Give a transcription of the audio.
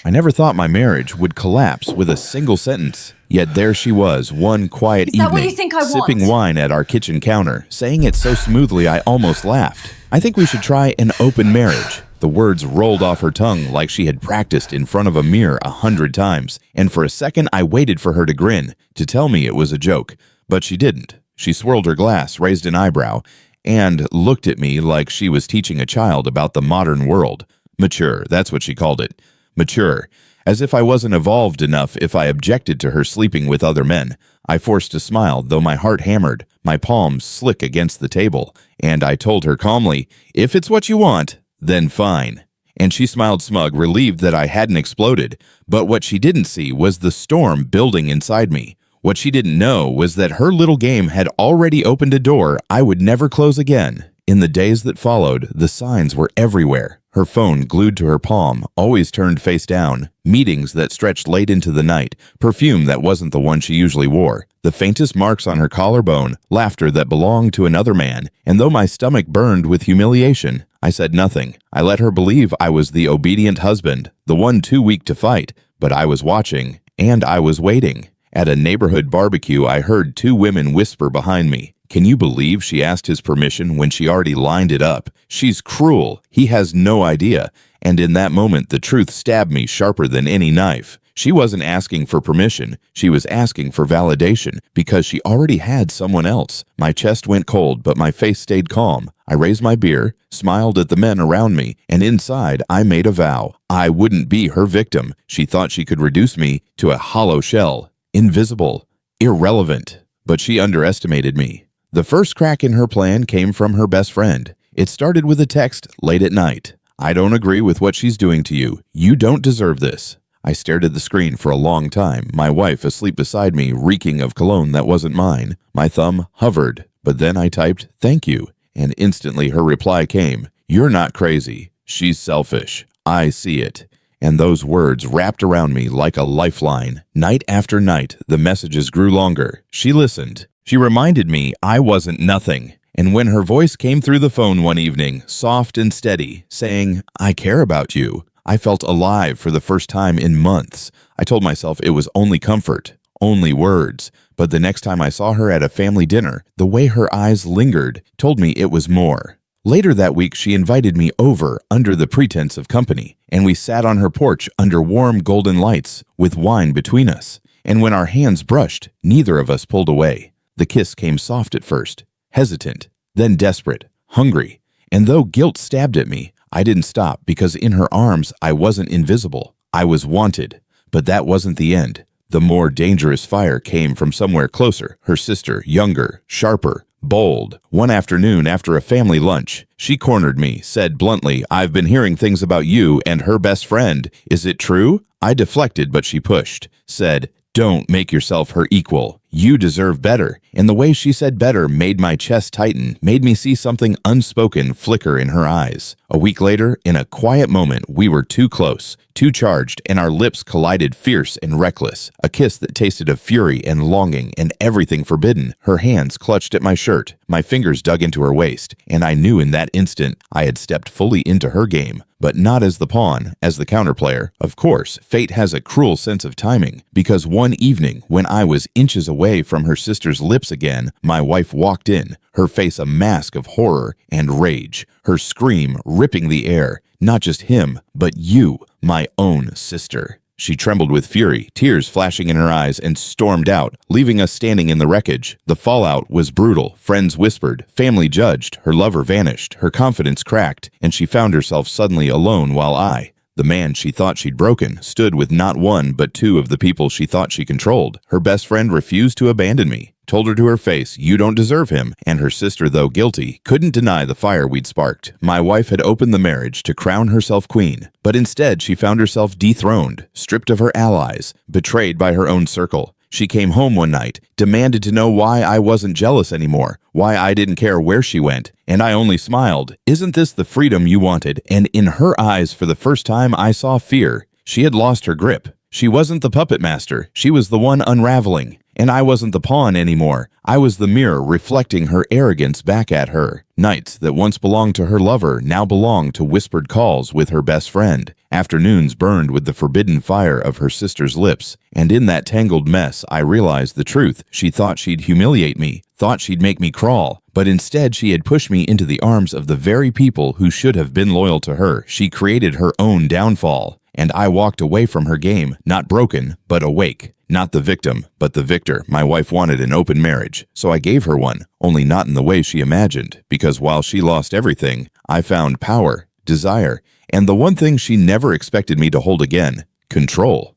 I never thought my marriage would collapse with a single sentence. Yet there she was, one quiet Is that what evening, you think I sipping want? wine at our kitchen counter, saying it so smoothly I almost laughed. I think we should try an open marriage. The words rolled off her tongue like she had practiced in front of a mirror 100 times, and for a second I waited for her to grin, to tell me it was a joke. But she didn't. She swirled her glass, raised an eyebrow, and looked at me like she was teaching a child about the modern world. Mature, that's what she called it. Mature. As if I wasn't evolved enough if I objected to her sleeping with other men. I forced a smile, though my heart hammered, my palms slick against the table, and I told her calmly, "If it's what you want, then fine." And she smiled smug, relieved that I hadn't exploded. But what she didn't see was the storm building inside me. What she didn't know was that her little game had already opened a door I would never close again. In the days that followed, the signs were everywhere. Her phone glued to her palm, always turned face down, meetings that stretched late into the night, perfume that wasn't the one she usually wore, the faintest marks on her collarbone, laughter that belonged to another man, and though my stomach burned with humiliation, I said nothing. I let her believe I was the obedient husband, the one too weak to fight, but I was watching, and I was waiting. At a neighborhood barbecue, I heard two women whisper behind me. Can you believe she asked his permission when she already lined it up? She's cruel. He has no idea. And in that moment, the truth stabbed me sharper than any knife. She wasn't asking for permission. She was asking for validation because she already had someone else. My chest went cold, but my face stayed calm. I raised my beer, smiled at the men around me, and inside I made a vow. I wouldn't be her victim. She thought she could reduce me to a hollow shell. Invisible. Irrelevant. But she underestimated me. The first crack in her plan came from her best friend. It started with a text late at night. "I don't agree with what she's doing to you. You don't deserve this." I stared at the screen for a long time, my wife asleep beside me, reeking of cologne that wasn't mine. My thumb hovered, but then I typed, "Thank you," and instantly her reply came, "You're not crazy. She's selfish. I see it." And those words wrapped around me like a lifeline. Night after night, the messages grew longer. She listened. She reminded me I wasn't nothing. And when her voice came through the phone one evening, soft and steady, saying, "I care about you," I felt alive for the first time in months. I told myself it was only comfort, only words. But the next time I saw her at a family dinner, the way her eyes lingered told me it was more. Later that week, she invited me over under the pretense of company, and we sat on her porch under warm golden lights with wine between us. And when our hands brushed, neither of us pulled away. The kiss came soft at first, hesitant, then desperate, hungry. And though guilt stabbed at me, I didn't stop because in her arms I wasn't invisible. I was wanted. But that wasn't the end. The more dangerous fire came from somewhere closer, her sister, younger, sharper, bold. One afternoon after a family lunch, she cornered me, said bluntly, "I've been hearing things about you and her best friend. Is it true?" I deflected, but she pushed, said, "Don't make yourself her equal. You deserve better." And the way she said better made my chest tighten, made me see something unspoken flicker in her eyes. A week later, in a quiet moment, we were too close, too charged, and our lips collided fierce and reckless. A kiss that tasted of fury and longing and everything forbidden. Her hands clutched at my shirt. My fingers dug into her waist, and I knew in that instant I had stepped fully into her game. But not as the pawn, as the counterplayer. Of course, fate has a cruel sense of timing, because one evening, when I was inches away from her sister's lips again, my wife walked in, her face a mask of horror and rage, her scream ripping the air. Not just him, but you, my own sister. She trembled with fury, tears flashing in her eyes, and stormed out, leaving us standing in the wreckage. The fallout was brutal. Friends whispered, family judged, her lover vanished, her confidence cracked, and she found herself suddenly alone while I, the man she thought she'd broken, stood with not one but two of the people she thought she controlled. Her best friend refused to abandon me, told her to her face, "You don't deserve him," and her sister, though guilty, couldn't deny the fire we'd sparked. My wife had opened the marriage to crown herself queen, but instead she found herself dethroned, stripped of her allies, betrayed by her own circle. She came home one night, demanded to know why I wasn't jealous anymore, why I didn't care where she went, and I only smiled. Isn't this the freedom you wanted? And in her eyes, for the first time, I saw fear. She had lost her grip. She wasn't the puppet master, she was the one unraveling. And I wasn't the pawn anymore. I was the mirror reflecting her arrogance back at her. Nights that once belonged to her lover now belonged to whispered calls with her best friend. Afternoons burned with the forbidden fire of her sister's lips. And in that tangled mess, I realized the truth. She thought she'd humiliate me, thought she'd make me crawl. But instead, she had pushed me into the arms of the very people who should have been loyal to her. She created her own downfall. And I walked away from her game, not broken, but awake. Not the victim, but the victor. My wife wanted an open marriage, so I gave her one, only not in the way she imagined, because while she lost everything, I found power, desire, and the one thing she never expected me to hold again: control.